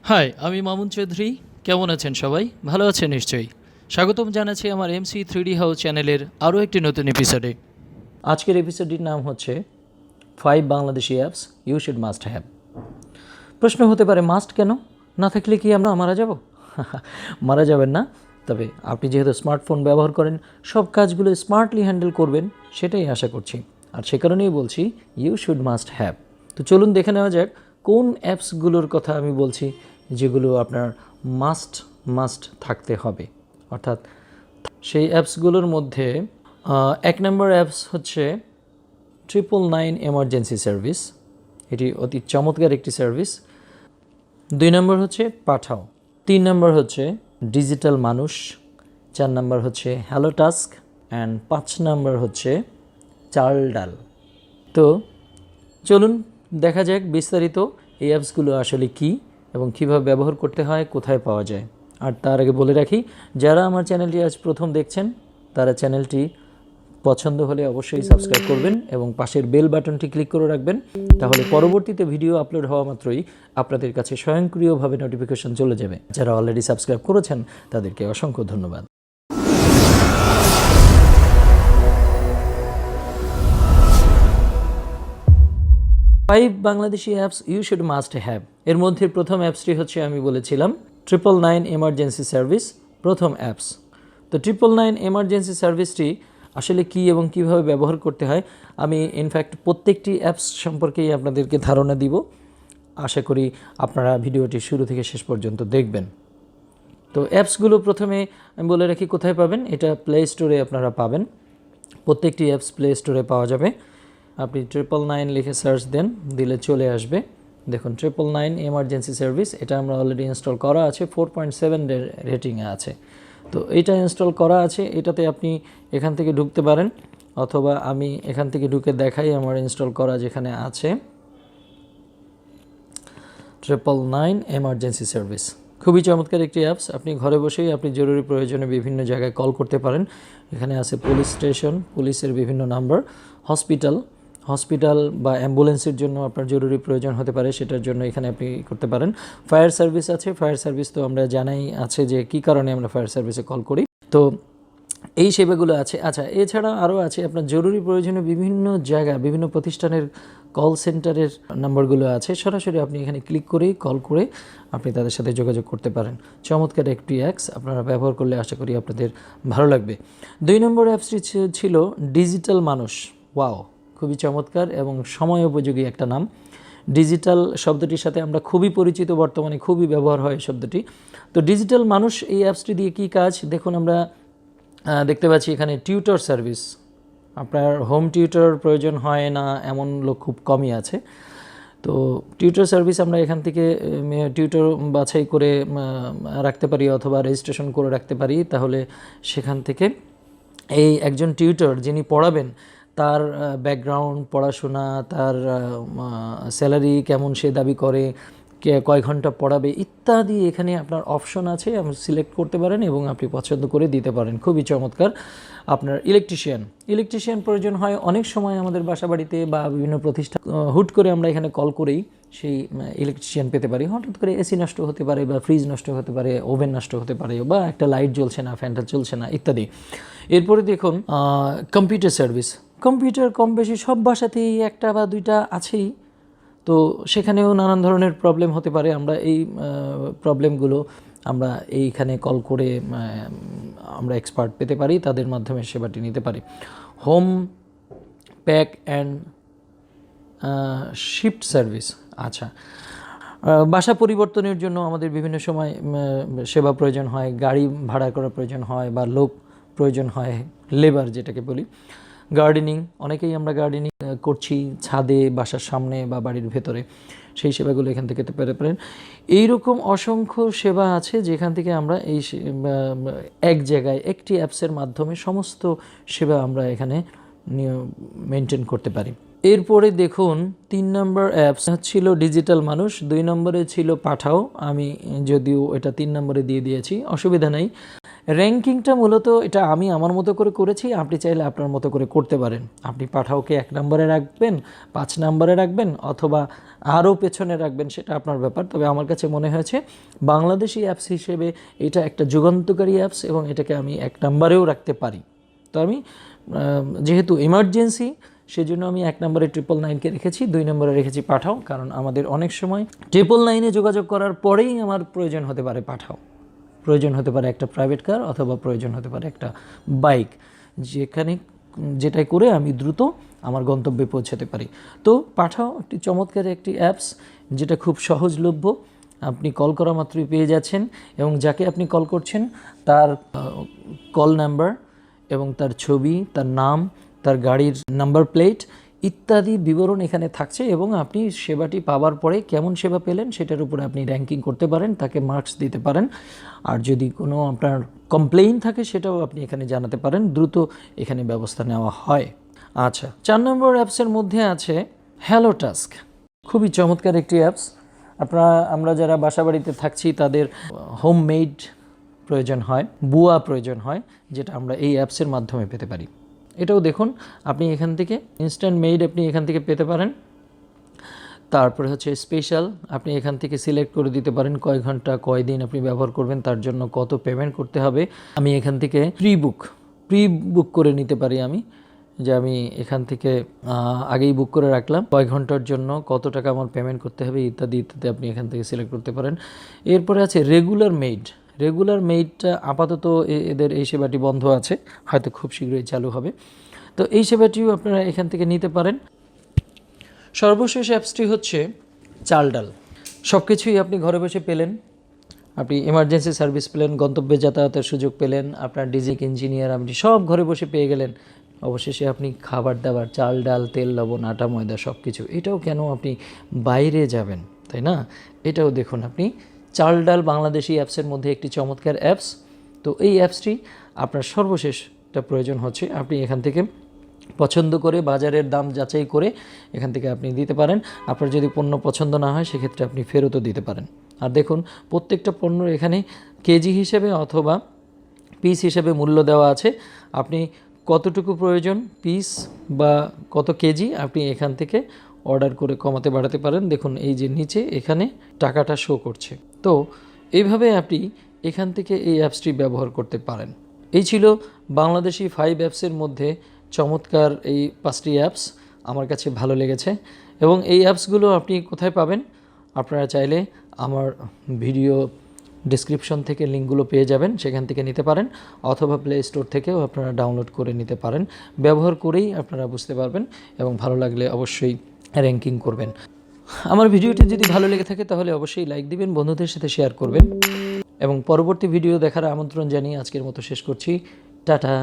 High, আমি মামুন চৌধুরী। কেমন আছেন সবাই? ভালো আছেন নিশ্চয়ই। স্বাগতম জানাচ্ছি আমার MC 3D হাউস চ্যানেলের আরও একটি নতুন এপিসোডে। আজকের এপিসোডটির নাম হচ্ছে 5 Bangladeshi apps you should must have. প্রশ্ন হতে পারে, মাস্ট কেন? না থাকলে কি আমরা মারা যাব? মারা যাবেন না, তবে আপনি যেহেতু স্মার্টফোন ব্যবহার করেন, সব কাজগুলো স্মার্টলি হ্যান্ডেল করবেন, সেটাই আশা করছি। আর সে কারণেই বলছি ইউ শুড মাস্ট হ্যাভ। তো চলুন দেখে নেওয়া যাক কোন অ্যাপসগুলোর কথা আমি বলছি যেগুলো আপনার মাস্ট থাকতে হবে। অর্থাৎ সেই অ্যাপসগুলোর মধ্যে 1 নম্বর অ্যাপস হচ্ছে 999 এমার্জেন্সি সার্ভিস। এটি অতি চমৎকার একটি সার্ভিস। 2 নম্বর হচ্ছে পাঠাও। 3 নম্বর হচ্ছে ডিজিটাল মানুষ। 4 নম্বর হচ্ছে হ্যালো টাস্ক অ্যান্ড 5 নম্বর হচ্ছে চাল ডাল। তো চলুন দেখা যাক বিস্তারিত এই অ্যাপসগুলো আসলে কি এবং কীভাবে ব্যবহার করতে হয়, কোথায় পাওয়া যায়। আর তার আগে বলে রাখি, যারা আমার চ্যানেলটি আজ প্রথম দেখছেন তারা চ্যানেলটি পছন্দ হলে অবশ্যই সাবস্ক্রাইব করবেন এবং পাশের বেল বাটনটি ক্লিক করে রাখবেন। তাহলে পরবর্তীতে ভিডিও আপলোড হওয়া মাত্রই আপনাদের কাছে স্বয়ংক্রিয়ভাবে নোটিফিকেশন চলে যাবে। যারা অলরেডি সাবস্ক্রাইব করেছেন তাদেরকে অসংখ্য ধন্যবাদ। 5 Bangladeshi apps you should must have. এর মধ্যে প্রথম অ্যাপসটি হচ্ছে আমি বলেছিলাম 999 এমার্জেন্সি সার্ভিস, প্রথম অ্যাপস। তো 999 এমার্জেন্সি সার্ভিসটি আসলে কি এবং কিভাবে ব্যবহার করতে হয়, আমি ইনফ্যাক্ট প্রত্যেকটি অ্যাপস সম্পর্কেই আপনাদেরকে ধারণা দিব। আশা করি আপনারা ভিডিওটি শুরু থেকে শেষ পর্যন্ত দেখবেন। তো অ্যাপসগুলো প্রথমে আমি বলে রাখি কোথায় পাবেন। এটা প্লে স্টোরে আপনারা পাবেন, প্রত্যেকটি অ্যাপস প্লে স্টোরে পাওয়া যাবে। আপনি 999 লিখে সার্চ দেন, দিলে চলে আসবে। দেখুন 999 এমার্জেন্সি সার্ভিস, এটা আমরা অলরেডি ইনস্টল করা আছে, 4.7 রেটিংয়ে আছে। তো এটা ইনস্টল করা আছে, এটাতে আপনি এখান থেকে ঢুকতে পারেন, অথবা আমি এখান থেকে ঢুকে দেখাই আমার ইনস্টল করা যেখানে আছে 999 এমার্জেন্সি সার্ভিস। খুবই চমৎকার একটি অ্যাপস। আপনি ঘরে বসেই আপনি জরুরি প্রয়োজনে বিভিন্ন জায়গায় কল করতে পারেন। এখানে আছে পুলিশ স্টেশন, পুলিশের বিভিন্ন নাম্বার, হসপিটাল বা অ্যাম্বুলেন্সের জন্য আপনার জরুরি প্রয়োজন হতে পারে, সেটার জন্য এখানে আপনি করতে পারেন। ফায়ার সার্ভিস আছে, ফায়ার সার্ভিস তো আমরা জানাই আছে যে কী কারণে আমরা ফায়ার সার্ভিসে কল করি। তো এই সেবাগুলো আছে। আচ্ছা, এছাড়া আরও আছে আপনার জরুরি প্রয়োজনে বিভিন্ন জায়গা, বিভিন্ন প্রতিষ্ঠানের কল সেন্টারের নাম্বারগুলো আছে। সরাসরি আপনি এখানে ক্লিক করেই কল করে আপনি তাদের সাথে যোগাযোগ করতে পারেন। চমৎকার একটি অ্যাপস, আপনারা ব্যবহার করলে আশা করি আপনাদের ভালো লাগবে। 2 নম্বর অ্যাপসটি ছিল ডিজিটাল মানুষ। ওয়াও, খুবই চমৎকার এবং সময় উপযোগী একটা নাম। ডিজিটাল শব্দটির সাথে আমরা খুবই পরিচিত, বর্তমানে খুবই ব্যবহার হয় শব্দটি। তো ডিজিটাল মানুষ এই অ্যাপসটি দিয়ে কী কাজ দেখুন, আমরা দেখতে পাচ্ছি এখানে টিউটর সার্ভিস। আপনার হোম টিউটর প্রয়োজন হয় না এমন লোক খুব কমই আছে। তো টিউটর সার্ভিস আমরা এখান থেকে টিউটর বাছাই করে রাখতে পারি অথবা রেজিস্ট্রেশন করে রাখতে পারি। তাহলে সেখান থেকে এই একজন টিউটর যিনি পড়াবেন তার ব্যাকগ্রাউন্ড, পড়াশোনা, তার স্যালারি কেমন সে দাবি করে, কয় ঘন্টা পড়াবে ইত্যাদি এখানে আপনার অপশন আছে, আপনি সিলেক্ট করতে পারেন এবং আপনি পছন্দ করে দিতে পারেন। খুবই চমৎকার। আপনার ইলেকট্রিশিয়ান প্রয়োজন হয় অনেক সময় আমাদের বাসা বাড়িতে বা বিভিন্ন প্রতিষ্ঠান, হুট করে আমরা এখানে কল করেই সেই ইলেকট্রিশিয়ান পেতে পারি। হঠাৎ করে এসি নষ্ট হতে পারে বা ফ্রিজ নষ্ট হতে পারে, ওভেন নষ্ট হতে পারে, বা একটা লাইট জ্বলছে না, ফ্যানটা চলছে না ইত্যাদি। এরপরে দেখুন কম্পিউটার সার্ভিস। কম্পিউটার কম বেশি সব বাসাতেই একটা বা দুইটা আছেই, তো সেখানেও নানান ধরনের প্রবলেম হতে পারে। আমরা এই প্রবলেমগুলো আমরা এইখানে কল করে আমরা এক্সপার্ট পেতে পারি, তাদের মাধ্যমে সেবাটি নিতে পারি। Home pack and shift service. আচ্ছা, বাসা পরিবর্তনের জন্য আমাদের বিভিন্ন সময় সেবা প্রয়োজন হয়, গাড়ি ভাড়া করার প্রয়োজন হয় বা লোক প্রয়োজন হয়, লেবার যেটাকে বলি। গার্ডেনিং, অনেকেই আমরা গার্ডেনিং করছি ছাদে, বাসার সামনে বা বাড়ির ভেতরে, সেই সেবাগুলো এখান থেকে পেতে পারেন। এইরকম অসংখ্য সেবা আছে যেখান থেকে আমরা এই এক জায়গায় একটি অ্যাপসের মাধ্যমে সমস্ত সেবা আমরা এখানে মেনটেন করতে পারি। এরপরে দেখুন 3 নম্বর অ্যাপস ছিল ডিজিটাল মানুষ, 2 নম্বরে ছিল পাঠাও। আমি যদিও এটা 3 নম্বরে দিয়ে দিয়েছি, অসুবিধা নেই। র্যাঙ্কিংটা মূলত এটা আমি আমার মতো করে করেছি, আপনি চাইলে আপনার মতো করে করতে পারেন। আপনি পাঠাওকে 1 নম্বরে রাখবেন, 5 নম্বরে রাখবেন, অথবা আরও পেছনে রাখবেন, সেটা আপনার ব্যাপার। তবে আমার কাছে মনে হয়েছে বাংলাদেশি অ্যাপস হিসেবে এটা একটা যুগান্তকারী অ্যাপস এবং এটাকে আমি 1 নম্বরেও রাখতে পারি। তো আমি যেহেতু ইমার্জেন্সি, সেজন্য আমি 1 নম্বরে 999-কে রেখেছি, 2 নম্বরে রেখেছি পাঠাও। কারণ আমাদের অনেক সময় 999-এ যোগাযোগ করার পরেই আমার প্রয়োজন হতে পারে পাঠাও, প্রয়োজন হতে পারে একটা প্রাইভেট কার, অথবা প্রয়োজন হতে পারে একটা বাইক, যেটাই করে আমি দ্রুত আমার গন্তব্যে পৌঁছাতে পারি। তো পাঠাও একটি চমৎকার একটি অ্যাপস, যেটা খুব সহজলভ্য। আপনি কল করা মাত্রই পেয়ে যাচ্ছেন এবং যাকে আপনি কল করছেন তার কল নাম্বার এবং তার ছবি, তার নাম, তার গাড়ির নাম্বার প্লেট ইত্যাদি বিবরণ এখানে থাকছে এবং আপনি সেবাটি পাওয়ার পরে কেমন সেবা পেলেন সেটার উপরে আপনি র্যাঙ্কিং করতে পারেন, তাকে মার্কস দিতে পারেন। আর যদি কোনো আপনার কমপ্লেইন থাকে সেটাও আপনি এখানে জানাতে পারেন, দ্রুত এখানে ব্যবস্থা নেওয়া হয়। আচ্ছা, 4 নম্বর অ্যাপসের মধ্যে আছে হ্যালো টাস্ক। খুবই চমৎকার একটি অ্যাপস। আমরা যারা বাসাবাড়িতে থাকছি তাদের হোমমেড প্রয়োজন হয়, বুয়া প্রয়োজন হয়, যেটা আমরা এই অ্যাপসের মাধ্যমে পেতে পারি। এটাও দেখুন, আপনি এখান থেকে ইনস্ট্যান্ট মেড আপনি এখান থেকে পেতে পারেন। তারপরে হচ্ছে স্পেশাল, আপনি এখান থেকে সিলেক্ট করে দিতে পারেন কয় ঘন্টা কয় দিন আপনি ব্যবহার করবেন, তার জন্য কত পেমেন্ট করতে হবে। আমি এখান থেকে প্রি বুক করে নিতে পারি, যে আমি এখান থেকে আগেই বুক করে রাখলাম, কয় ঘন্টার জন্য কত টাকা আমার পেমেন্ট করতে হবে ইত্যাদি ইত্যাদি আপনি এখান থেকে সিলেক্ট করতে পারেন। এরপরে আছে রেগুলার মেইডটা আপাতত এদের এই সেবাটি বন্ধ আছে, হয়তো খুব শীঘ্রই চালু হবে। তো এই সেবাটিও আপনারা এখান থেকে নিতে পারেন। সর্বশেষ অ্যাপসটি হচ্ছে চাল ডাল। সব কিছুই আপনি ঘরে বসে পেলেন, আপনি এমার্জেন্সি সার্ভিস পেলেন, গন্তব্যে যাতায়াতের সুযোগ পেলেন, আপনার ডিজিক ইঞ্জিনিয়ার আপনি সব ঘরে বসে পেয়ে গেলেন। অবশেষে আপনি খাবার দাবার, চাল ডাল, তেল লবণ, আটা ময়দা সব কিছু, এটাও কেন আপনি বাইরে যাবেন, তাই না? এটাও দেখুন, আপনি চাল ডাল বাংলাদেশি অ্যাপসের মধ্যে একটি চমৎকার অ্যাপস। তো এই অ্যাপসটি আপনার সর্বশেষটা প্রয়োজন হচ্ছে আপনি এখান থেকে পছন্দ করে বাজারের দাম যাচাই করে এখান থেকে আপনি দিতে পারেন। আপনার যদি পণ্য পছন্দ না হয় সেক্ষেত্রে আপনি ফেরতও দিতে পারেন। আর দেখুন, প্রত্যেকটা পণ্য এখানে কেজি হিসেবে অথবা পিস হিসেবে মূল্য দেওয়া আছে। আপনি কতটুকু প্রয়োজন পিস বা কত কেজি আপনি এখান থেকে অর্ডার করে কমাতে বাড়াতে পারেন। দেখুন, এই যে নিচে এখানে টাকাটা শো করছে। তো এইভাবে আপনি এখান থেকে এই অ্যাপসটি ব্যবহার করতে পারেন। এই ছিল বাংলাদেশি 5 অ্যাপসের মধ্যে চমৎকার এই 5টি অ্যাপস, আমার কাছে ভালো লেগেছে। এবং এই অ্যাপসগুলো আপনি কোথায় পাবেন? আপনারা চাইলে আমার ভিডিও ডেসক্রিপশন থেকে লিঙ্কগুলো পেয়ে যাবেন, সেখান থেকে নিতে পারেন, অথবা প্লে স্টোর থেকেও আপনারা ডাউনলোড করে নিতে পারেন। ব্যবহার করেই আপনারা বুঝতে পারবেন এবং ভালো লাগলে অবশ্যই র্যাঙ্কিং করবেন। আমার ভিডিওটি যদি ভালো লেগে থাকে তাহলে অবশ্যই লাইক দিবেন, বন্ধুদের সাথে শেয়ার করবেন এবং পরবর্তী ভিডিও দেখার আমন্ত্রণ জানিয়ে আজকের মতো শেষ করছি। টাটা।